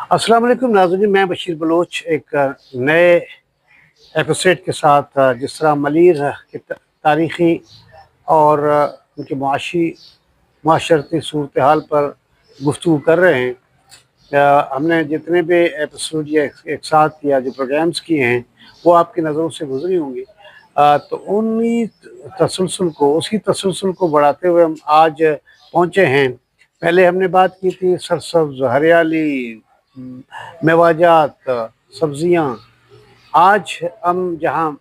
अस्सलाम वालेकुम नाज़रीन, मैं बशीर बलोच एक नए एपिसोड के साथ जिस तरह मलीर की तारीख़ी और उनकी माशरती सूरत हाल पर गुफ्तगू कर रहे हैं। हमने जितने भी एपिसोड या एक साथ या जो प्रोग्राम्स किए हैं वो आपकी नज़रों से गुजरी होंगी। तो उसी तसलसल को बढ़ाते हुए हम आज पहुँचे हैं। पहले हमने बात की थी सरसब्ज़ हरियाली, मेवाजात, सब्जियां। आज हम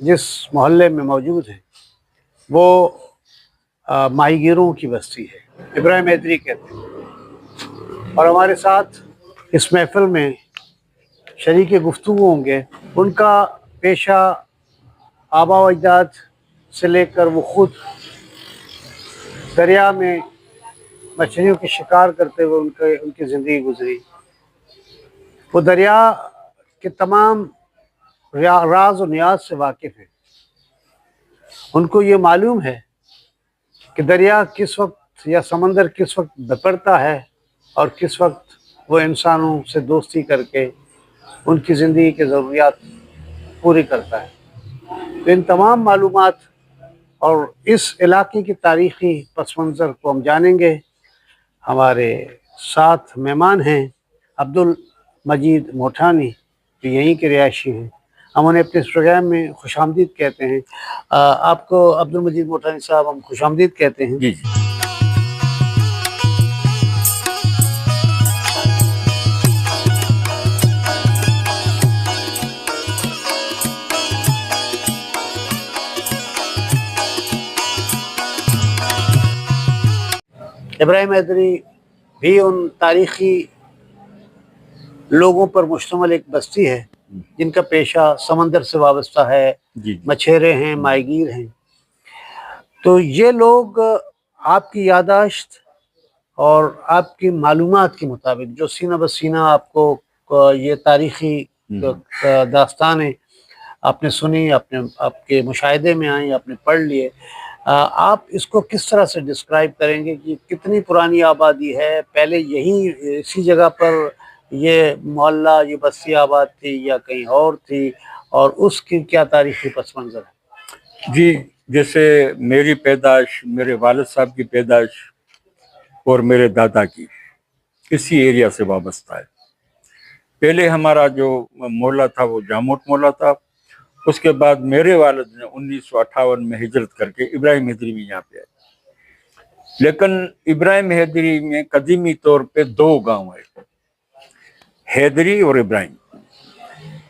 जिस मोहल्ले में मौजूद हैं वो माहीगीरों की बस्ती है, इब्राहिम हैदरी कहते हैं। और हमारे साथ इस महफिल में शरीक गुफ्तगू होंगे। उनका पेशा आबा व अजदाद से लेकर वो खुद दरिया में मछलियों की शिकार करते हुए उनकी ज़िंदगी गुजरी। वो दरिया के तमाम राज और नियाज से वाकिफ़ हैं। उनको ये मालूम है कि दरिया किस वक्त या समंदर किस वक्त बिपरता है और किस वक्त वो इंसानों से दोस्ती करके उनकी ज़िंदगी की ज़रूरियात पूरी करता है। तो इन तमाम मालूमात और इस इलाके की तारीख़ी पस मंज़र को हम जानेंगे। हमारे साथ मेहमान हैं अब्दुल मजीद मोठानी, जो यहीं के रिहायशी हैं। हम उन्हें अपने इस प्रोग्राम में खुशामदीद कहते हैं। आपको अब्दुल मजीद मोठानी साहब हम खुशामदीद कहते हैं। जी जी। इब्राहिम हैदरी भी उन तारीख़ी लोगों पर मुश्तमिल एक बस्ती है जिनका पेशा समंदर से वाबस्ता है। जी जी। मछेरे हैं, माहीगीर हैं। तो ये लोग आपकी यादाश्त और आपकी मालूमात के मुताबिक जो सीना बसीना आपको ये तारीख़ी दास्तानें आपने सुनी, आपके मुशाहिदे में आई, आपने पढ़ लिए, आप इसको किस तरह से डिस्क्राइब करेंगे कि कितनी पुरानी आबादी है? पहले यहीं इसी जगह पर ये मोहल्ला, ये बस्ती आबाद थी या कहीं और थी, और उसकी क्या तारीख़ी पस मंज़र है? जी, जैसे मेरी पैदाश, मेरे वालिद साहब की पैदाश और मेरे दादा की इसी एरिया से वाबस्ता है। पहले हमारा जो मोहल्ला था वो जामोट मोहल्ला था। उसके बाद मेरे वालिद ने 1958 में हिजरत करके इब्राहिम हैदरी में यहाँ पे आए। लेकिन इब्राहिम हैदरी में कदीमी तौर पे दो गांव है, हैदरी और इब्राहिम।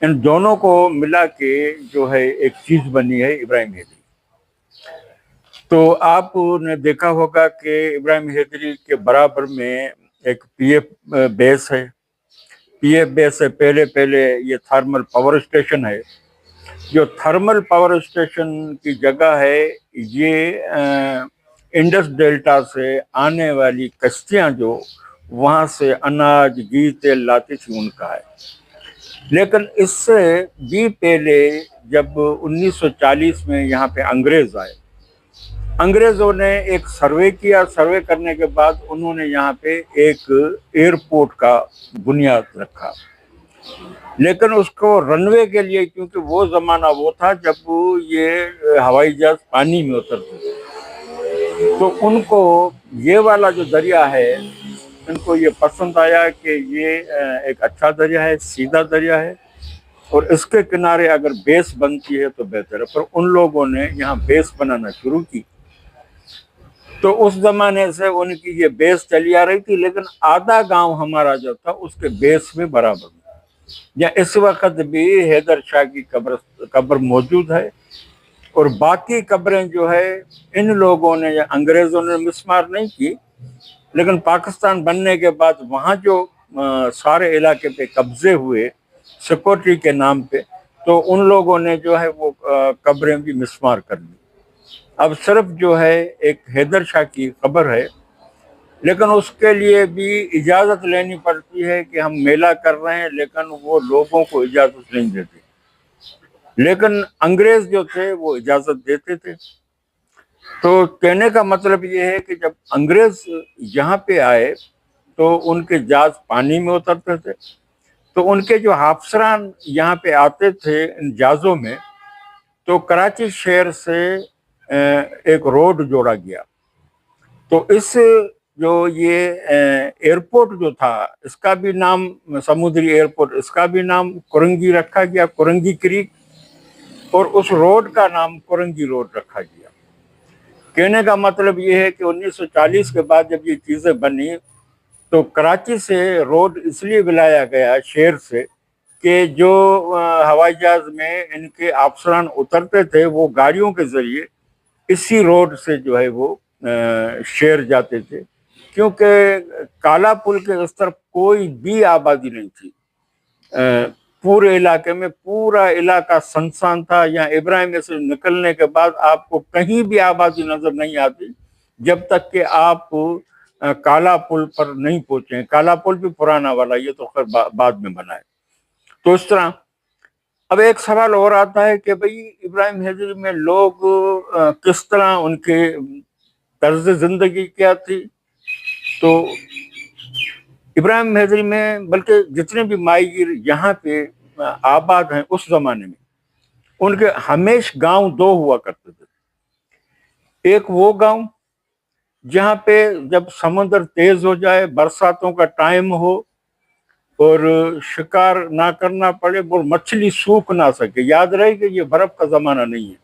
इन दोनों को मिला के जो है एक चीज बनी है इब्राहिम हैदरी। तो आपने देखा होगा कि इब्राहिम हैदरी के बराबर में एक पीएफ बेस है। पीएफ बेस से पहले ये थर्मल पावर स्टेशन है। जो थर्मल पावर स्टेशन की जगह है, ये इंडस डेल्टा से आने वाली कश्तियां जो वहां से अनाज, घी, तेल लाती थी, उनका है। लेकिन इससे भी पहले जब 1940 में यहाँ पे अंग्रेज आए, अंग्रेजों ने एक सर्वे किया। सर्वे करने के बाद उन्होंने यहाँ पे एक एयरपोर्ट का बुनियाद रखा। लेकिन उसको रनवे के लिए, क्योंकि वो जमाना वो था जब ये हवाई जहाज पानी में उतरते थे, तो उनको ये वाला जो दरिया है, इनको ये पसंद आया कि ये एक अच्छा दरिया है, सीधा दरिया है, और इसके किनारे अगर बेस बनती है तो बेहतर है। पर उन लोगों ने यहाँ बेस बनाना शुरू की, तो उस जमाने से उनकी ये बेस चली आ रही थी। लेकिन आधा गांव हमारा जो था उसके बेस में बराबर में, या इस वक्त भी हैदर शाह की कब्र मौजूद है। और बाकी कब्रें जो है इन लोगों ने या अंग्रेजों ने मिसमार नहीं की, लेकिन पाकिस्तान बनने के बाद वहाँ जो सारे इलाके पे कब्जे हुए सिक्योरिटी के नाम पे, तो उन लोगों ने जो है वो कब्रें भी मिसमार कर दी। अब सिर्फ जो है एक हैदर शाह की कब्र है, लेकिन उसके लिए भी इजाज़त लेनी पड़ती है कि हम मेला कर रहे हैं, लेकिन वो लोगों को इजाज़त नहीं देते। लेकिन अंग्रेज जो थे वो इजाज़त देते थे। तो कहने का मतलब ये है कि जब अंग्रेज यहाँ पे आए تو ان کے جہاز پانی میں اترتے تھے، تو ان کے جو حافظران یہاں پہ آتے تھے ان جہازوں میں، تو کراچی شہر سے ایک روڈ جوڑا گیا. تو اس جو یہ ایئرپورٹ جو تھا، اس کا بھی نام سمندری ایئرپورٹ، اس کا بھی نام کورنگی رکھا گیا، کورنگی کریک، اور اس روڈ کا نام کورنگی روڈ رکھا گیا. کہنے کا مطلب یہ ہے کہ 1940 کے بعد جب یہ چیزیں بنی تو کراچی سے روڈ اس لیے بلایا گیا شہر سے کہ جو ہوائی جہاز میں ان کے افسران اترتے تھے وہ گاڑیوں کے ذریعے اسی روڈ سے جو ہے وہ شہر جاتے تھے، کیونکہ کالا پل کے اس طرف کوئی بھی آبادی نہیں تھی. پورے علاقے میں پورا علاقہ سنسان تھا. یہاں ابراہیم سے نکلنے کے بعد آپ کو کہیں بھی آبادی نظر نہیں آتی جب تک کہ آپ کالا پل پر نہیں پہنچے. کالا پل بھی پرانا والا، یہ تو خیر بعد میں بنا ہے. تو اس طرح اب ایک سوال اور آتا ہے کہ بھئی ابراہیم حیدری میں لوگ کس طرح، ان کے طرز زندگی کیا تھی. تو ابراہیم حیدری میں بلکہ جتنے بھی ماہی گیر یہاں پہ آباد ہیں اس زمانے میں، ان کے ہمیشہ گاؤں دو ہوا کرتے تھے. ایک وہ گاؤں جہاں پہ جب سمندر تیز ہو جائے، برساتوں کا ٹائم ہو اور شکار نہ کرنا پڑے، وہ مچھلی سوکھ نہ سکے. یاد رہے کہ یہ برف کا زمانہ نہیں ہے،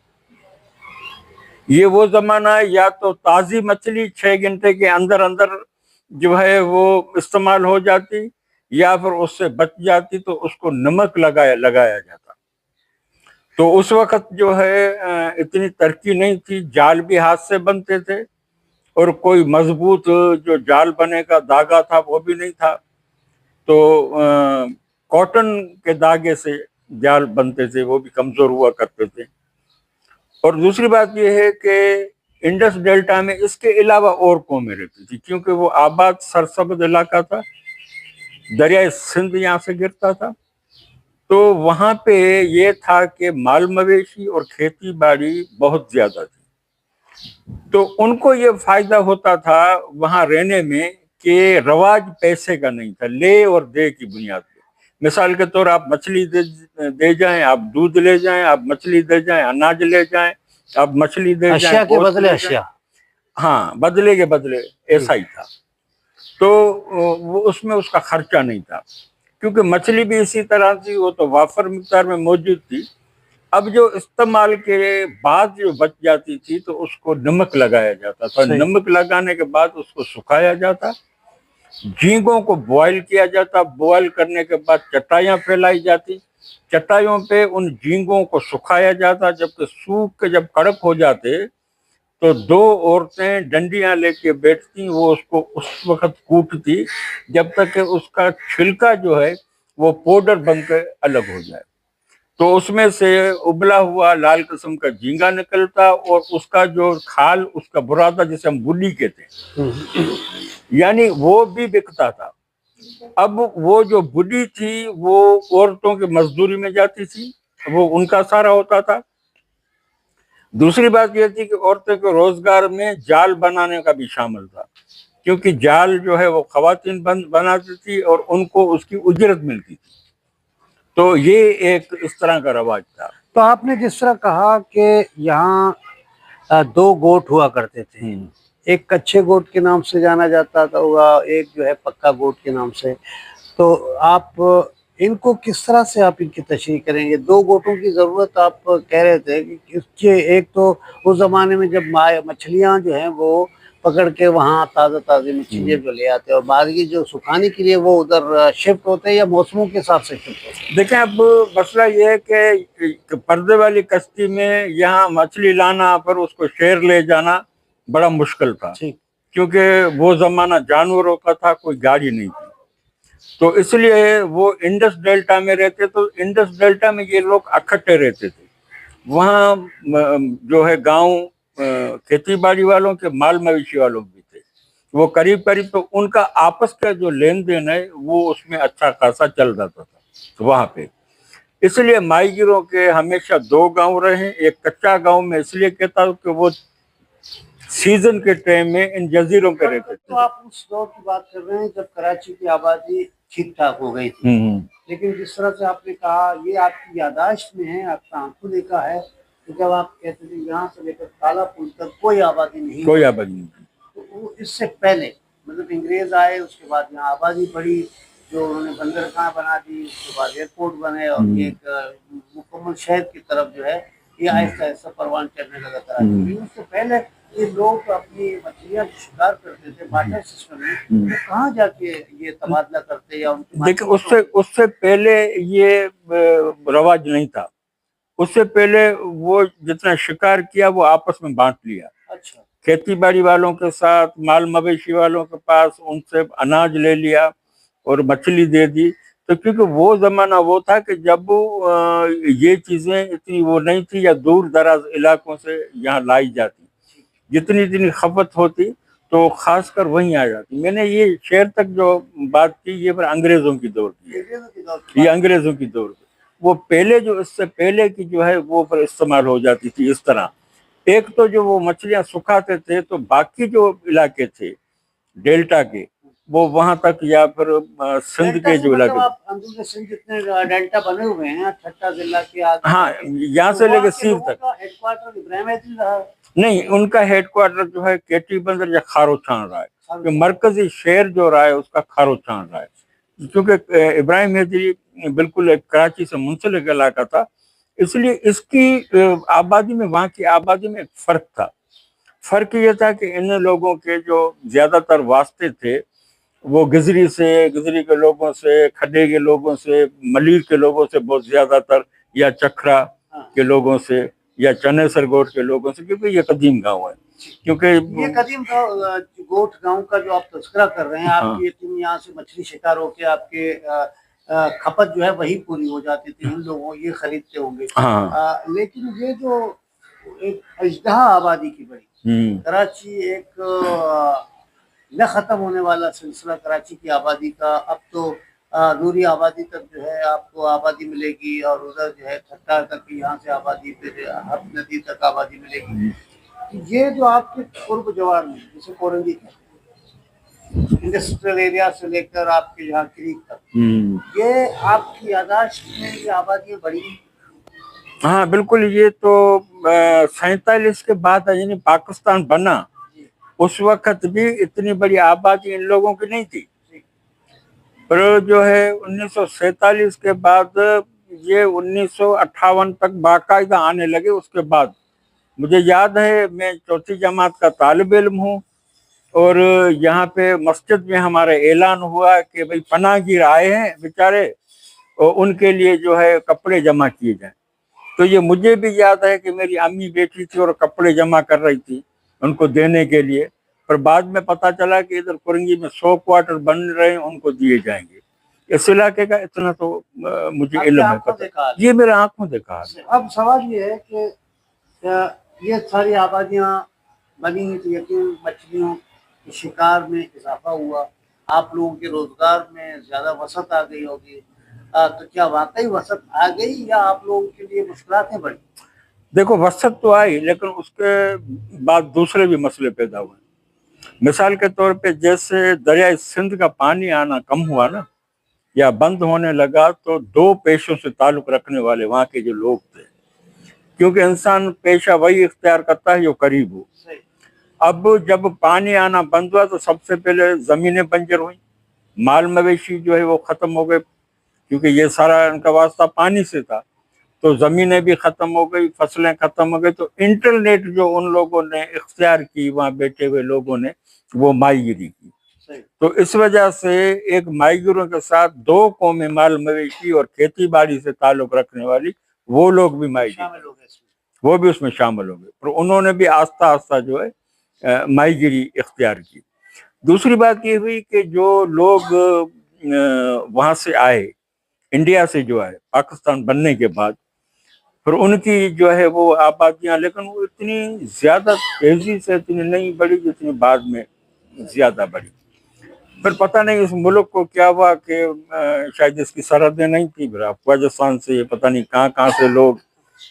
یہ وہ زمانہ ہے یا تو تازی مچھلی 6 گھنٹے کے اندر اندر جو ہے وہ استعمال ہو جاتی، یا پھر اس سے بچ جاتی تو اس کو نمک لگایا جاتا. تو اس وقت جو ہے اتنی ترقی نہیں تھی، جال بھی ہاتھ سے بنتے تھے اور کوئی مضبوط جو جال بنے کا دھاگا تھا وہ بھی نہیں تھا. تو کاٹن کے دھاگے سے جال بنتے تھے، وہ بھی کمزور ہوا کرتے تھے. اور دوسری بات یہ ہے کہ انڈس ڈیلٹا میں اس کے علاوہ اور قومیں رہتی تھی، کیونکہ وہ آباد سرسبز علاقہ تھا، دریائے سندھ یہاں سے گرتا تھا. تو وہاں پہ یہ تھا کہ مال مویشی اور کھیتی باڑی بہت زیادہ تھی. تو ان کو یہ فائدہ ہوتا تھا وہاں رہنے میں کہ رواج پیسے کا نہیں تھا، لے اور دے کی بنیاد پہ. مثال کے طور آپ مچھلی دے جائیں، آپ دودھ لے جائیں، آپ مچھلی دے جائیں، اناج لے جائیں، آپ مچھلی دے جائیں، اشیاء کے گوشت بدلے لے اشیاء. جائیں. ہاں، بدلے کے بدلے ایسا ہی تھا. تو وہ اس میں اس کا خرچہ نہیں تھا، کیونکہ مچھلی بھی اسی طرح تھی، وہ تو وافر مقدار میں موجود تھی. اب جو استعمال کے بعد جو بچ جاتی تھی تو اس کو نمک لگایا جاتا تھا. صحیح. نمک لگانے کے بعد اس کو سکھایا جاتا، جھینگوں کو بوائل کیا جاتا، بوائل کرنے کے بعد چٹائیاں پھیلائی جاتی، چٹائیوں پہ ان جھینگوں کو سکھایا جاتا. جب سوکھ کے جب کڑک ہو جاتے تو 2 عورتیں ڈنڈیاں لے کے بیٹھتی، وہ اس کو اس وقت کوٹتی جب تک کہ اس کا چھلکا جو ہے وہ پاؤڈر بن کے الگ ہو جائے. تو اس میں سے ابلا ہوا لال قسم کا جھینگا نکلتا، اور اس کا جو کھال، اس کا برادہ جسے ہم بلی کہتے ہیں، یعنی وہ بھی بکتا تھا. اب وہ جو بلی تھی وہ عورتوں کی مزدوری میں جاتی تھی، وہ ان کا سارا ہوتا تھا. دوسری بات یہ تھی کہ عورتوں کے روزگار میں جال بنانے کا بھی شامل تھا، کیونکہ جال جو ہے وہ خواتین بناتی تھی اور ان کو اس کی اجرت ملتی تھی. تو یہ ایک اس طرح کا رواج تھا. تو آپ نے جس طرح کہا کہ یہاں 2 گوٹ ہوا کرتے تھے، ایک کچے گوٹ کے نام سے جانا جاتا تھا ہوگا، ایک جو ہے پکا گوٹ کے نام سے. تو آپ ان کو کس طرح سے آپ ان کی تشریح کریں گے؟ 2 گوٹوں کی ضرورت آپ کہہ رہے تھے کہ اس کے ایک تو اس زمانے میں جب مچھلیاں جو ہیں وہ پکڑ کے وہاں تازہ مچھلیاں جو لے آتے ہیں، اور باقی جو سکھانے کے لیے وہ ادھر شفٹ ہوتے ہیں یا موسموں کے حساب سے شفٹ ہوتے ہیں؟ دیکھیں، اب مسئلہ یہ ہے کہ پردے والی کشتی میں یہاں مچھلی لانا پھر اس کو شہر لے جانا بڑا مشکل تھا، کیونکہ وہ زمانہ جانوروں کا تھا، کوئی گاڑی نہیں تھی. تو اس لیے وہ انڈس ڈیلٹا میں رہتے، تو انڈس ڈیلٹا میں یہ لوگ اکٹھے رہتے تھے. وہاں جو ہے گاؤں کھیتی باڑی والوں کے، مال مویشی والوں بھی تھے، وہ قریب تو ان کا آپس کا جو لین دین ہے وہ اس میں اچھا خاصا چل جاتا تھا وہاں پہ. اس لیے ماہی گیروں کے ہمیشہ 2 گاؤں رہے. ایک کچا گاؤں میں اس لیے کہتا ہوں کہ وہ सीजन के टाइम में इन जजीरों पे रहते तो थे। आप उस दौर की बात कर रहे हैं जब कराची की आबादी ठीक ठाक हो गई थी, हम्म, लेकिन जिस तरह से आपने कहा ये आपकी याददाश्त में है, आपका आंखों देखा है कि जब आप कहते थे यहाँ से लेकर काला पुल तक कोई आबादी नहीं कोई थी, आबादी नहीं थी। तो वो इससे पहले मतलब अंग्रेज आए, उसके बाद यहाँ आबादी बढ़ी, जो उन्होंने बंदरगाह बना दी, उसके बाद एयरपोर्ट बने और ये एक मुकम्मल शहर की तरफ जो है ये आहिस्ता आहिस्ता परवान चढ़ने लगा कराची। लेकिन उससे पहले ये लोग अपनी मछलियाँ जो शिकार करते थे बाटर सिस्टम में, वो कहाँ जाके ये तबादला करते या उनकी देखिए उससे पहले ये रवाज नहीं था। उससे पहले वो जितना शिकार किया वो आपस में बांट लिया। अच्छा, खेती बाड़ी वालों के साथ, माल मवेशी वालों के पास, उनसे अनाज ले लिया और मछली दे दी। तो क्योंकि वो जमाना वो था कि जब ये चीजें इतनी वो नहीं थी या दूर दराज इलाकों से यहाँ लाई जाती, जितनी जितनी खपत होती तो खासकर वहीं आ जाती। मैंने ये शहर तक जो बात की ये पर अंग्रेजों की दौर की है, अंग्रेजों की दौर की ये बात। अंग्रेजों की दौर की। वो पहले जो इससे पहले की जो है वो पर इस्तेमाल हो जाती थी इस तरह। एक तो जो वो मछलियां सुखाते थे तो बाकी जो इलाके थे डेल्टा के वो वहां तक या फिर सिंध डेल्टा के से जो मतलब इलाके, आप अंदर सिंध जितने डेल्टा बने हुए हैं ठट्टा जिला के आगे हाँ यहाँ तो से वहाँ लेके के सीर लोगों तक। का हेडक्वार्टर इब्राहिम हैदरी रहा है। नहीं, उनका हेडक्वार्टर जो है केटी बंदर या खारोचान रहा है। खारोचान। कि मरकजी शहर जो रहा है उसका खारोचान रहा है, क्योंकि इब्राहिम हैदरी बिल्कुल एक कराची से मुंसलिक इलाका था, इसलिए इसकी आबादी में वहाँ की आबादी में एक फर्क था। फर्क ये था कि इन लोगों के जो ज्यादातर वास्ते थे वो गिजरी के लोगों से, खड्डे के लोगों से, मलिर के लोगों से बहुत ज्यादातर, या चखरा के लोगों से, या चनेसर गोट के लोगों से, क्योंकि ये कदीम गांव है। क्योंकि ये कदीम गोठ गांव का जो आप तस्करा कर रहे हैं, हाँ। आपकी तुम यहाँ से मछली शिकार होके आपके खपत जो है वही पूरी हो जाती थी, उन लोगों ये खरीदते होंगे। हाँ। लेकिन ये जो एक अजदहा आबादी की बड़ी कराची एक न खत्म होने वाला सिलसिला कराची की आबादी का, अब तो नूरी आबादी तक जो है आपको आबादी मिलेगी और उधर जो है ठट्टा तक यहाँ से आबादी, फिर हब नदी तक आबादी मिलेगी। ये जो आपके पूर्व जवार में जैसे कोरंगी इंडस्ट्रियल एरिया से लेकर आपके यहाँ क्रीक तक, ये आपकी यादाश्त में ये आबादियाँ बढ़ी? हाँ बिल्कुल। ये तो 47 के बाद यानी पाकिस्तान बना उस वक्त भी इतनी बड़ी आबादी इन लोगों की नहीं थी, पर जो है 1947 के बाद ये 1958 तक बाकायदा आने लगे। उसके बाद मुझे याद है मैं चौथी जमात का तालिब इल्म हूँ और यहाँ पे मस्जिद में हमारा ऐलान हुआ कि भाई पनाहगीर आए हैं बेचारे और उनके लिए जो है कपड़े जमा किए जाएं। तो ये मुझे भी याद है कि मेरी अम्मी बैठी थी और कपड़े जमा कर रही थी उनको देने के लिए, पर बाद में पता चला कि इधर कुरंगी में 100 क्वार्टर बन रहे हैं, उनको दिए जाएंगे। इस इलाके का इतना तो मुझे इल्म है, पता, ये मेरे आंखों देखा है। अब सवाल ये है कि ये सारी आबादियाँ बनी तो यकीन मछलियों के शिकार में इजाफा हुआ, आप लोगों के रोजगार में ज्यादा वसत आ गई होगी, तो क्या वाकई वसत आ गई या आप लोगों के लिए मुश्किलातें बढ़ी? देखो वसत तो आई, लेकिन उसके बाद दूसरे भी मसले पैदा हुए। मिसाल के तौर पे जैसे दरिया सिंध का पानी आना कम हुआ ना या बंद होने लगा, तो दो पेशों से ताल्लुक रखने वाले वहाँ के जो लोग थे, क्योंकि इंसान पेशा वही इख्तियार करता है जो करीब हो। अब जब पानी आना बंद हुआ तो सबसे पहले जमीनें बंजर हुई, माल मवेशी जो है वो खत्म हो गए, क्योंकि ये सारा इनका वास्ता पानी से था, तो जमीनें भी खत्म हो गई, फसलें खत्म हो गई। तो इंटरनेट जो उन लोगों ने इख्तियार की वहाँ बैठे हुए लोगों ने, वो माहीगिरी की। तो इस वजह से एक माहीगिरों के साथ दो कौमें, माल मवेशी और खेती बाड़ी से ताल्लुक रखने वाली, वो लोग भी माहीगिरी, वो भी उसमें शामिल हो गए। पर उन्होंने भी आस्ता आस्ता जो है माहीगिरी इख्तियार की। दूसरी बात ये हुई कि जो लोग वहाँ से आए, इंडिया से जो आए पाकिस्तान बनने के बाद, फिर उनकी जो है वो आबादियाँ, लेकिन वो इतनी ज्यादा तेजी से इतनी नहीं बढ़ी जितनी बाद में ज्यादा बढ़ी। फिर पता नहीं इस मुल्क को क्या हुआ कि शायद इसकी सरहदें नहीं थी, फिर अफगानिस्तान से पता नहीं कहाँ कहाँ से लोग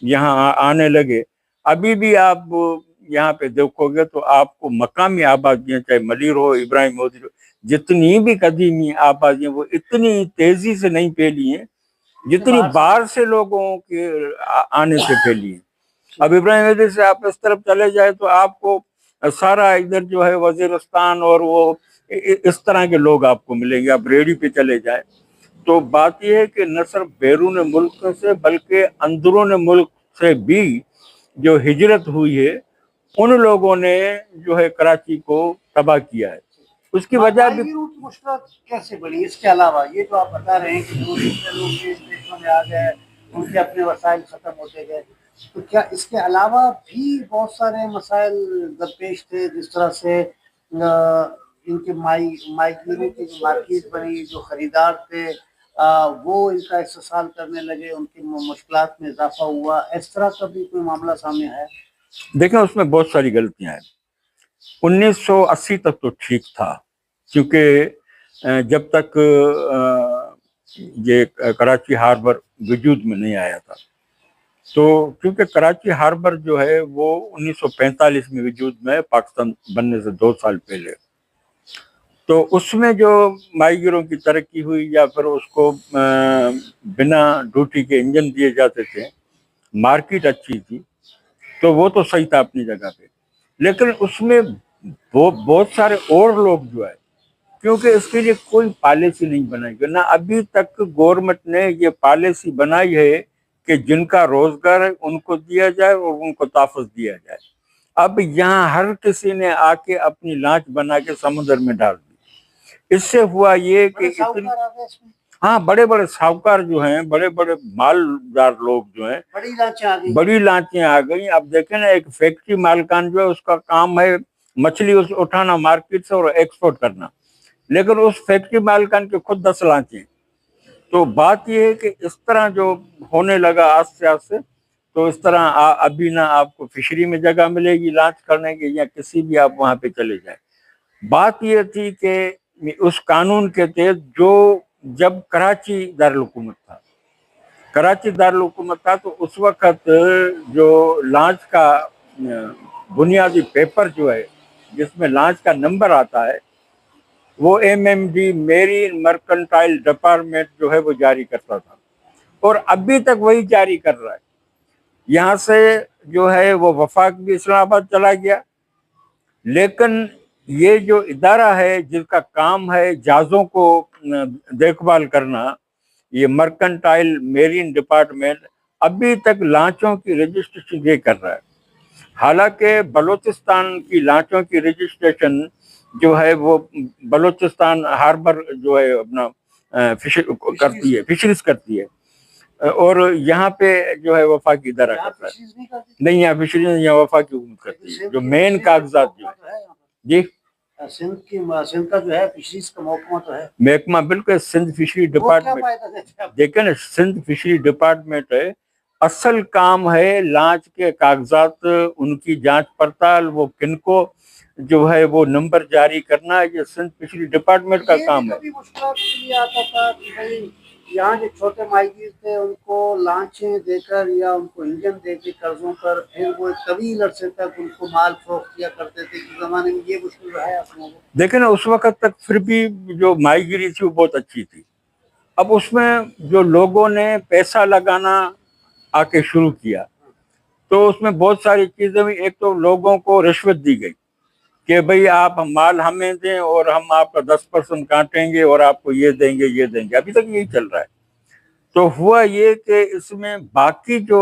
यहाँ आने लगे। अभी भी आप यहाँ पे देखोगे तो आपको मकामी आबादियां, चाहे मलिर हो, इब्राहिम मोदी हो, जितनी भी कदीमी आबादियां, वो इतनी तेजी से नहीं फैली हैं जितनी बाहर से लोगों के आने से फैली है। अब इब्राहिम मोदी से आप इस तरफ चले जाए तो आपको सारा इधर जो है वजीरिस्तान और वो इस तरह के लोग आपको मिलेंगे। आप रेडी पे चले जाए तो बात यह है कि न सिर्फ बैरून मुल्क से बल्कि अंदरून मुल्क से भी जो हिजरत हुई है उन लोगों ने जो है कराची को तबाह किया है। उसकी वजह भी माहिरों की मुश्किल कैसे बढ़ी? इसके अलावा ये जो आप बता रहे हैं कि दूसरे लोग भी इस देशों में आ गए, उनके अपने वसाइल खत्म होते गए, तो क्या इसके अलावा भी बहुत सारे मसाइल दरपेश थे? जिस तरह से इनके माइग्रेनों की जो मार्केट बनी, जो खरीदार थे वो इनका इस्तेसाल करने लगे, उनकी मुश्किलात में इजाफा हुआ, इस तरह का भी कोई मामला सामने आया? देखें, उसमें बहुत सारी गलतियां हैं। 1980 तक तो ठीक था, क्योंकि जब तक ये कराची हार्बर वजूद में नहीं आया था, तो क्योंकि कराची हार्बर जो है वो 1945 में वजूद में, पाकिस्तान बनने से 2 साल पहले, तो उसमें जो माहीगीरों की तरक्की हुई या फिर उसको बिना ड्यूटी के इंजन दिए जाते थे, मार्केट अच्छी थी, तो वो तो सही था अपनी जगह पे। लेकिन उसमें वो बहुत सारे और लोग जो है, क्योंकि इसके लिए कोई पॉलिसी नहीं बनाई गई ना, अभी तक गवर्नमेंट ने ये पॉलिसी बनाई है कि जिनका रोजगार है उनको दिया जाए और उनको तहफ़्फ़ुज़ दिया जाए। अब यहाँ हर किसी ने आके अपनी लांच बना के समुद्र में डाल दी। इससे हुआ ये कि हाँ, बड़े बड़े साहूकार जो हैं, बड़े बड़े मालदार लोग जो हैं, बड़ी लांचें आ गई। अब देखें ना, एक फैक्ट्री मालकान जो है उसका काम है मछली उठाना मार्केट से और एक्सपोर्ट करना, लेकिन उस फैक्ट्री मालकान के खुद 10 लांचें। तो बात यह है कि इस तरह जो होने लगा आस्ते आस्ते, तो इस तरह अभी ना आपको फिशरी में जगह मिलेगी लांच करने की, या किसी भी आप वहां पे चले जाए। बात यह थी कि उस कानून के तहत जो जब कराची दारुल हुकूमत था, तो उस वक्त जो लांच का बुनियादी पेपर जो है जिसमें लांच का नंबर आता है, वो MMD मेरीन मर्केंटाइल डिपार्टमेंट जो है वो जारी करता था, और अभी तक वही जारी कर रहा है। यहाँ से जो है वो वफाक भी इस्लामाबाद चला गया, लेकिन ये जो इदारा है जिसका काम है जहाज़ों को देखभाल करना, ये मर्केंटाइल मेरीन डिपार्टमेंट, अभी तक लांचों की रजिस्ट्रेशन ये कर रहा है। हालांकि बलूचिस्तान की लांचों की रजिस्ट्रेशन जो है वो बलूचिस्तान हार्बर जो है अपना फिशरीज करती है, और यहाँ पे जो है वफाकी इदारा करता है। नहीं, यहाँ फिशरीज, यहाँ वफाकी हुकूमत करती है। जो मेन कागजात जो है जी, सिंध का जो है फिशरीज का महकमा तो है, महकमा बिल्कुल सिंध फिशरी डिपार्टमेंट। देखें ना, सिंध फिशरी डिपार्टमेंट है, असल काम है लांच के कागजात, उनकी जांच पड़ताल, वो किनको जो है वो नंबर जारी करना, ये सिंध फिशरी डिपार्टमेंट का काम है। मुश्किल आता था कि भाई यहाँ जो छोटे माहीगीर थे उनको लांचें देकर या उनको इंजन देकर कर्जों पर, फिर वो तवील अरसे तक उनको माल फरोख्त किया करते थे। इस जमाने में ये मुश्किल है आप लोगों को? देखें ना, उस वक्त तक फिर भी जो माहीगीरी थी वो बहुत अच्छी थी। अब उसमें जो लोगों ने पैसा लगाना आके शुरू किया, तो उसमें बहुत सारी चीजें हुई। एक तो लोगों को रिश्वत दी गई कि भाई आप माल हमें दें और हम आपका 10% काटेंगे और आपको ये देंगे। अभी तक यही चल रहा है। तो हुआ ये कि इसमें बाकी जो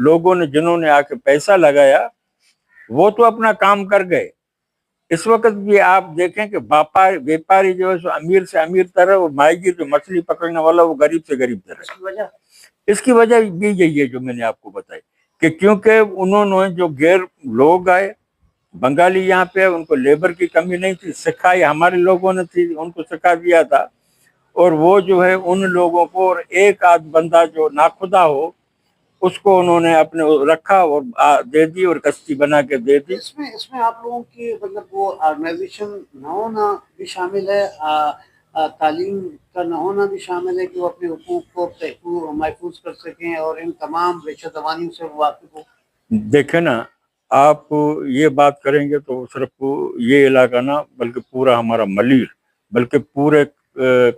लोगों ने जिन्होंने आके पैसा लगाया वो तो अपना काम कर गए। इस वक्त भी आप देखें कि व्यापारी जो है अमीर से अमीर तरह, और माहीगीर जो मछली पकड़ने वाला वो गरीब से गरीब तरह। इसकी वजह भी यही है जो मैंने आपको बताई, कि क्योंकि उन्होंने जो गैर लोग आए, बंगाली यहाँ पे, उनको लेबर की कमी नहीं थी, सिखाई हमारे लोगों ने थी, उनको सिखा दिया था, और वो जो है उन लोगों को, और एक आध बंदा जो नाखुदा हो उसको उन्होंने अपने रखा और दे दी, और कश्ती बना के दे दी। इसमें आप लोगों की मतलब वो ऑर्गेनाइजेशन न होना भी शामिल है, तालीम का न होना भी शामिल है कि वो अपने हुकूक को महफूज कर सकें और इन तमाम रेशा दवानियों से वाकिफ हो? देखे ना, آپ یہ بات کریں گے تو صرف یہ علاقہ نہ بلکہ پورا ہمارا ملیر، بلکہ پورے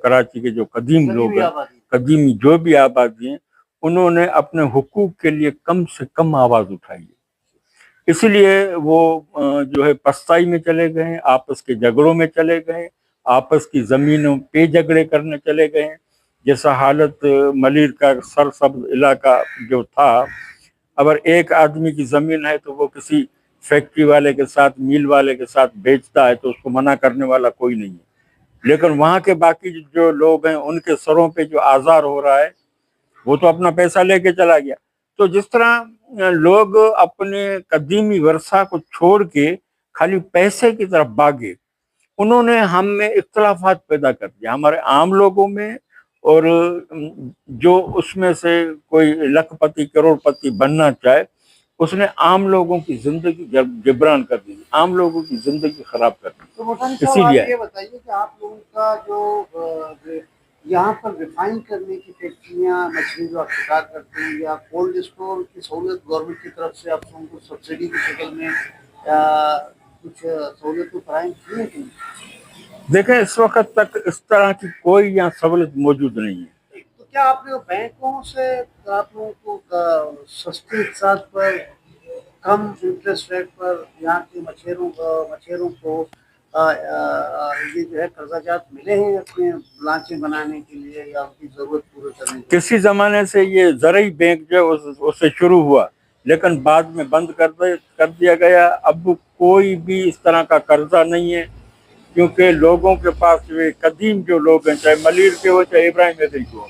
کراچی کے جو قدیم لوگ ہیں، قدیمی جو بھی آبادی ہیں، انہوں نے اپنے حقوق کے لیے کم سے کم آواز اٹھائی ہے. اس لیے وہ جو ہے پستائی میں چلے گئے ہیں، آپس کے جھگڑوں میں چلے گئے ہیں، آپس کی زمینوں پہ جھگڑے کرنے چلے گئے ہیں. جیسا حالت ملیر کا سرسبز علاقہ جو تھا، اگر ایک آدمی کی زمین ہے تو وہ کسی فیکٹری والے کے ساتھ، میل والے کے ساتھ بیچتا ہے تو اس کو منع کرنے والا کوئی نہیں ہے. لیکن وہاں کے باقی جو لوگ ہیں ان کے سروں پہ جو آزار ہو رہا ہے، وہ تو اپنا پیسہ لے کے چلا گیا. تو جس طرح لوگ اپنے قدیمی ورثہ کو چھوڑ کے خالی پیسے کی طرف بھاگے، انہوں نے ہم میں اختلافات پیدا کر دیا، ہمارے عام لوگوں میں. اور جو اس میں سے کوئی لکھ پتی کروڑ پتی بننا چاہے، اس نے عام لوگوں کی زندگی جبران کر دی، عام لوگوں کی زندگی خراب کر دی. تو موسانی اسی صاحب لیے آپ یہ بتائیے کہ آپ لوگوں کا جو یہاں پر ریفائن کرنے کی فیکٹریاں، مچھلی جو آپ شکار کرتے ہیں، یا کولڈ اسٹور کی سہولت گورنمنٹ کی طرف سے آپ لوگوں کو سبسڈی کی شکل میں یا کچھ سہولت فراہم کی ہے کہ نہیں؟ دیکھیں، اس وقت تک اس طرح کی کوئی یہاں سہولت موجود نہیں ہے. تو کیا آپ نے بینکوں سے آپ لوگوں کو سستے اقساط پر، کم انٹرسٹ ریٹ پر یہاں کے مچھیروں کو یہ جو ہے قرضہ جات ملے ہیں اپنے لانچیں بنانے کے لیے یا ان کی ضرورت پورے کرنے کے لیے؟ کسی زمانے سے یہ زرعی بینک جو اس سے شروع ہوا، لیکن بعد میں بند کر دیا گیا. اب کوئی بھی اس طرح کا قرضہ نہیں ہے، کیونکہ لوگوں کے پاس قدیم جو لوگ ہیں، چاہے ملیر کے ہو چاہے ابراہیم حیدری کے ہو،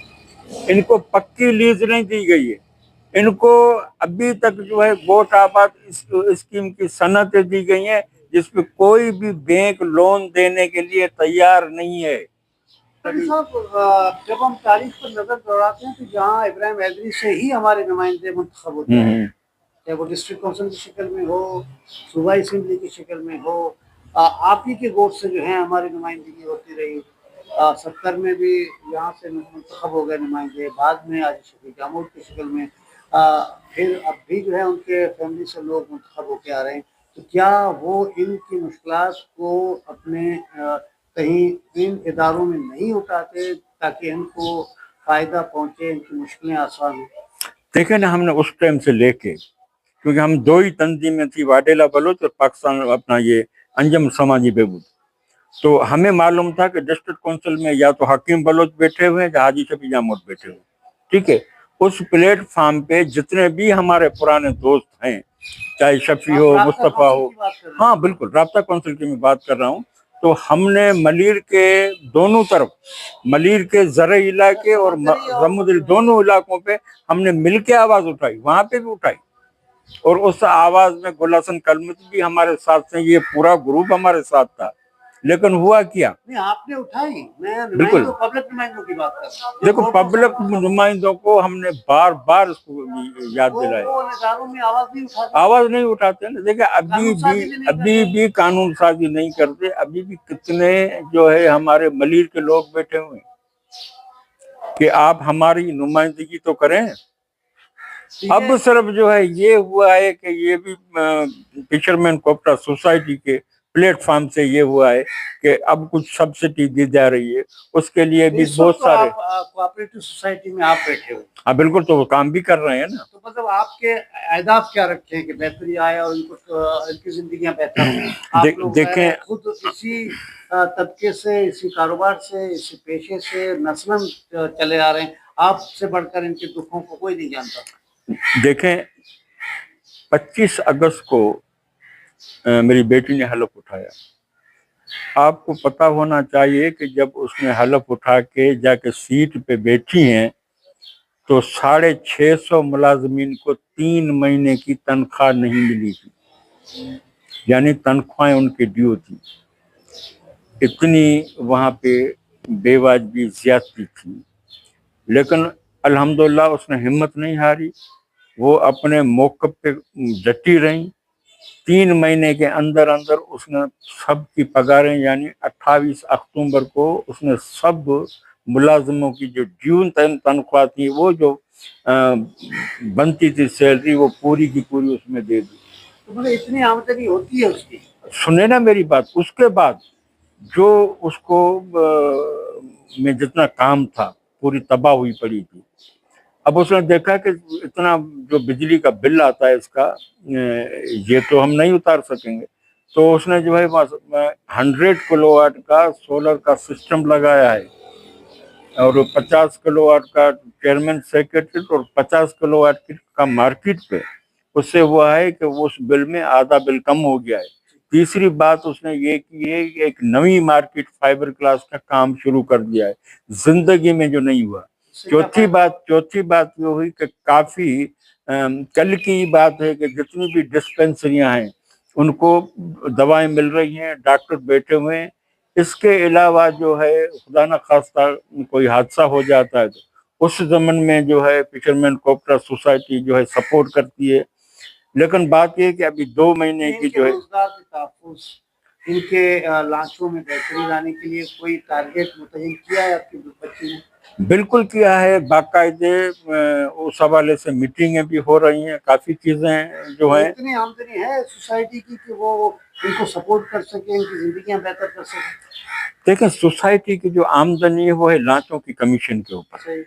ان کو پکی لیز نہیں دی گئی ہے. ان کو ابھی تک جو ہے گوٹ آباد اسکیم کی صنعتیں دی گئی ہیں، جس پہ کوئی بھی بینک لون دینے کے لیے تیار نہیں ہے. صاحب، جب ہم تاریخ پر نظر دوڑاتے ہیں تو جہاں ابراہیم حیدری سے ہی ہمارے نمائندے منتخب ہوتے ہیں، چاہے وہ ڈسٹرکٹ کونسل کی شکل میں ہو، صوبائی اسمبلی کی شکل میں ہو، آپ ہی کے ووٹ سے جو ہے ہماری نمائندگی ہوتی رہی. 70 میں بھی یہاں سے منتخب ہو گئے نمائندے، بعد میں آج شفیع جامود کی شکل میں، پھر اب بھی جو ہے ان کے فیملی سے لوگ منتخب ہو کے آ رہے ہیں. تو کیا وہ ان کی مشکلات کو اپنے کہیں ان اداروں میں نہیں اٹھاتے تاکہ ان کو فائدہ پہنچے، ان کی مشکلیں آسان ہوں؟ دیکھیں نا، ہم نے اس ٹائم سے لے کے، کیونکہ ہم دو ہی تنظیمیں تھی، واڈیلا بلوچ اور پاکستان اپنا یہ انجم سماجی بہبود. تو ہمیں معلوم تھا کہ ڈسٹرکٹ کونسل میں یا تو حکیم بلوچ بیٹھے ہوئے ہیں یا حاجی شفیع جامود بیٹھے ہوئے. ٹھیک ہے، اس پلیٹ فارم پہ جتنے بھی ہمارے پرانے دوست ہیں، چاہے شفیع ہو، مصطفیٰ ہو، ہاں بالکل رابطہ کونسل کی میں بات کر رہا ہوں. تو ہم نے ملیر کے دونوں طرف، ملیر کے زرعی علاقے اور دونوں علاقوں پہ ہم نے مل کے آواز اٹھائی، وہاں پہ بھی اٹھائی. اور اس آواز میں گل حسن کلمت بھی ہمارے ساتھ تھے، یہ پورا گروپ ہمارے ساتھ تھا. لیکن ہوا کیا؟ نہیں، آپ نے اٹھائی، میں بالکل پبلک نمائندوں کی بات کر رہا ہوں. دیکھو، پبلک نمائندوں کو ہم نے بار بار اس کو یاد دلایا، وہ اداروں میں آواز نہیں اٹھاتے نا. دیکھیں، ابھی بھی قانون سازی نہیں کرتے. ابھی بھی کتنے جو ہے ہمارے ملیر کے لوگ بیٹھے ہوئے ہیں کہ آپ ہماری نمائندگی تو کریں. اب صرف جو ہے یہ ہوا ہے کہ یہ بھی فشرمین کوپٹا سوسائٹی کے پلیٹ فارم سے یہ ہوا ہے کہ اب کچھ سبسڈی دی جا رہی ہے، اس کے لیے بھی بہت سارے کوآپریٹو سوسائٹی میں آپ بیٹھے ہو. ہاں بالکل، تو وہ کام بھی کر رہے ہیں نا. تو مطلب آپ کے اہداف کیا رکھے ہیں کہ بہتری آئے اور ان کی زندگیاں بہتر ہوں؟ آپ لوگ دیکھیں، خود اسی طبقے سے، اسی کاروبار سے، اسی پیشے سے نسلاً چلے آ رہے ہیں، آپ سے بڑھ کر ان کے دکھوں کو کوئی نہیں جانتا. دیکھیں، 25 اگست کو میری بیٹی نے حلف اٹھایا. آپ کو پتہ ہونا چاہیے کہ جب اس نے حلف اٹھا کے جا کے سیٹ پہ بیٹھی ہیں تو 650 ملازمین کو 3 مہینے کی تنخواہ نہیں ملی تھی، یعنی تنخواہیں ان کی ڈیو تھی. اتنی وہاں پہ بے واجبی زیادتی تھی. لیکن الحمدللہ اس نے ہمت نہیں ہاری، وہ اپنے موقف پہ ڈٹی رہیں. 3 مہینے کے اندر اس نے سب کی پگاریں، یعنی 28 اکتوبر کو اس نے سب ملازموں کی جو ڈیو تنخواہ تھی، وہ جو بنتی تھی سیلری، وہ پوری کی پوری اس میں دے دی. तो मतलब इतनी आमदनी होती है उसकी। सुने ना मेरी बात, उसके बाद जो उसको में जितना काम था पूरी तबाह हुई पड़ी थी। अब उसने देखा कि इतना जो बिजली का बिल आता है इसका, ये तो हम नहीं उतार सकेंगे। तो उसने जो है 100 किलोवाट का सोलर का सिस्टम लगाया है, और 50 किलोवाट का चेयरमैन सेक्रेटरी और 50 किलोवाट का मार्केट पे। उससे हुआ है कि उस बिल में आधा बिल कम हो गया है। तीसरी बात उसने ये की है कि एक नई मार्केट फाइबर ग्लास का काम शुरू कर दिया है, जिंदगी में जो नहीं हुआ। चौथी बात ये हुई कि काफी कल की बात है कि जितनी भी डिस्पेंसरियां हैं उनको दवाएं मिल रही हैं, डॉक्टर बैठे हुए हैं। इसके अलावा जो है खुदा न खास्ता कोई हादसा हो जाता है तो उस जमन में जो है फिशरमैन कोऑपरेटिव सोसाइटी जो है सपोर्ट करती है। लेकिन बात ये है कि अभी 2 महीने की इनके जो है, रोजगार के तहफ्फुज़, इनके लाशों में बेहतरी लाने के लिए कोई टारगेट मुतय्यन किया है आपकी बच्ची ने? बिल्कुल किया है। बाकायदे उस हवाले से मीटिंगें भी हो रही हैं, काफी चीजें जो तो हैं। इतनी आमदनी है सोसाइटी की कि वो इनको सपोर्ट कर सके, इनकी जिंदगियां बेहतर कर सके। देखिए, सोसाइटी की जो आमदनी है वो है लांचों की कमीशन के ऊपर। सही।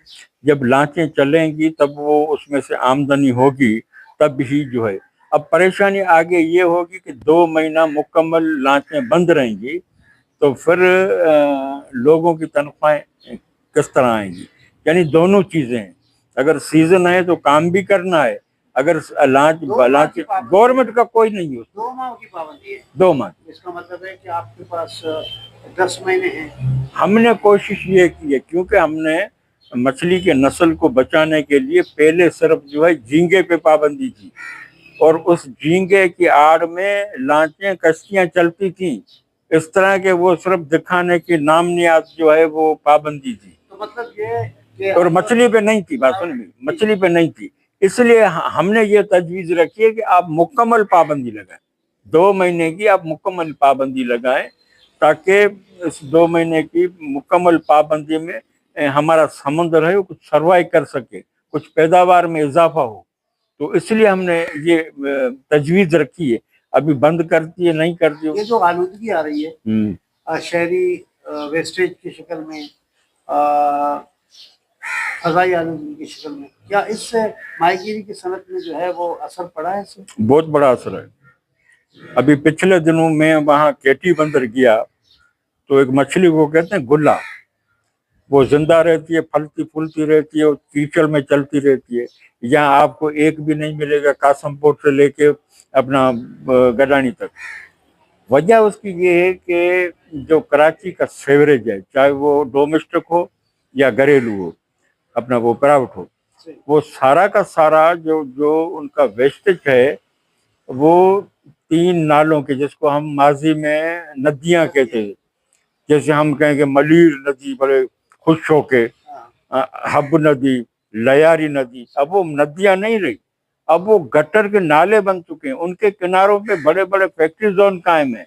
जब लांचें चलेंगी तब वो उसमें से आमदनी होगी, तब ही जो है। अब परेशानी आगे ये होगी कि 2 महीना मुकम्मल लांचें बंद रहेंगी तो फिर लोगों की तनख्वाहें किस तरह आएंगी। यानी दोनों चीजें हैं। अगर सीजन है तो काम भी करना है, अगर लांच गवर्नमेंट का कोई नहीं है। 2 माह की पाबंदी है। 2 माह। इसका मतलब है कि आपके पास 10 महीने हैं। हमने कोशिश ये की है क्योंकि हमने मछली के नस्ल को बचाने के लिए पहले सिर्फ जो है झींगे पे पाबंदी की, और उस झींगे की आड़ में लांचें कश्तियां चलती थी इस तरह के, वो सिर्फ दिखाने की नाम नियात जो है वो पाबंदी थी। तो मतलब ये कि और मछली पे नहीं थी, बात सुन, मछली पे नहीं थी। इसलिए हमने ये तजवीज रखी है कि आप मुकम्मल पाबंदी लगाएं, 2 महीने की आप मुकम्मल पाबंदी लगाएं, ताकि इस 2 महीने की मुकम्मल पाबंदी में हमारा समुद्र है वो कुछ सर्वाइव कर सके, कुछ पैदावार में इजाफा हो। तो इसलिए हमने ये तजवीज रखी है। अभी बंद करती है नहीं करती है। ये जो आलूदगी आ रही है शहरी वेस्टेज की शक्ल में, फजाई आलूदगी की शक्ल में, क्या इससे माहीगीरी की सनत में जो है वो असर पड़ा है इससे? बहुत बड़ा असर है। अभी पिछले दिनों में वहाँ केटी बंदर गया तो एक मछली को कहते हैं गुल्ला, वो जिंदा रहती है, फलती फूलती रहती है और कीचड़ में चलती रहती है। यहाँ आपको एक भी नहीं मिलेगा कासमपुर से लेके अपना गडानी तक। वजह उसकी ये है कि जो कराची का सेवरेज है, चाहे वो डोमेस्टिक हो या घरेलू हो, अपना वो प्राइवेट हो, वो सारा का सारा जो जो उनका वेस्टेज है वो 3 नालों के, जिसको हम माजी में नदियां कहते हैं, जैसे हम कहेंगे मलीर नदी बड़े खुश होके, हब नदी, लयारी नदी, अब वो नदियां नहीं रही, अब वो गटर के नाले बन चुके हैं। उनके किनारों पे बड़े बड़े फैक्ट्री जोन कायम है।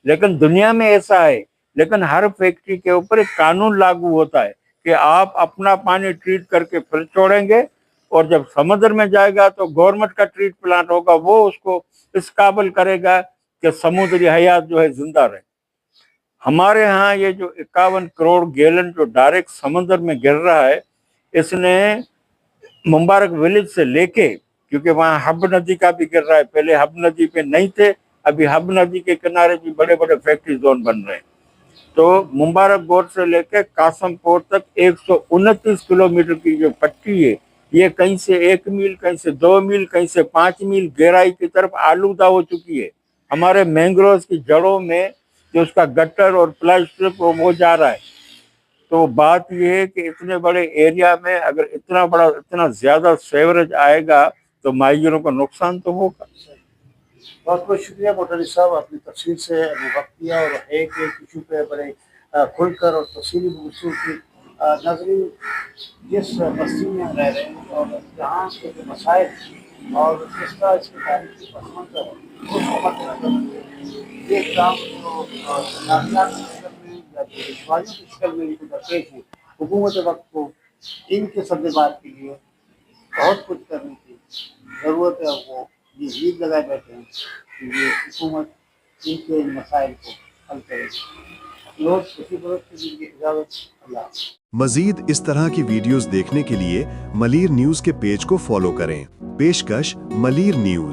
लेकिन दुनिया में ऐसा है, लेकिन हर फैक्ट्री के ऊपर एक कानून लागू होता है कि आप अपना पानी ट्रीट करके फिर छोड़ेंगे, और जब समुद्र में जाएगा तो गवर्नमेंट का ट्रीट प्लांट होगा, वो उसको इस काबिल करेगा कि समुद्री हयात जो है जिंदा रहे। हमारे यहाँ ये जो 51 करोड़ गैलन जो डायरेक्ट समुद्र में गिर रहा है, इसने मुबारक विलेज से लेके, क्योंकि वहाँ हब नदी का भी गिर रहा है, पहले हब नदी पे नहीं थे, अभी हब नदी के किनारे भी बड़े बड़े फैक्ट्री जोन बन रहे हैं। तो मुबारक गोर से लेकर कासमपुर तक 129 किलोमीटर की जो पट्टी है, ये कहीं से 1 मील, कहीं से 2 मील, कहीं से 5 मील गहराई की तरफ आलूदा हो चुकी है। हमारे मैंग्रोव की जड़ों में जो उसका गटर और प्लास्टिक वो जा रहा है। तो बात यह है कि इतने बड़े एरिया में अगर इतना बड़ा, इतना ज्यादा सेवरेज आएगा तो माहिरों को नुकसान तो होगा। बहुत बहुत शुक्रिया मोटरी साहब, अपनी तफसील से वक्त दिया और एक इशू पे बड़े खुलकर और तफसीली गुफ्तगू की। नाज़रीन, जिस बस्ती में हम रह रहे हैं और जहाँ के जो मसाइल और जिस तरह इसकी तारीखी पस मंज़र है, उसको मद्देनज़र रखते ये काम जो नाज़ियात की शक्ल में या दुश्वारियों की शक्ल में इनको दरपेश है, हुकूमत वक्त को इनके सद्देबात के लिए बहुत कुछ करने की ज़रूरत है। वो जीत लगाए बैठे हैं कि ये हुकूमत इनके मसाइल को हल करेगी। रोज किसी वक्त की इजाजत, अल्लाह। मजीद इस तरह की वीडियोस देखने के लिए मलीर न्यूज़ के पेज को फॉलो करें। पेशकश मलीर न्यूज़।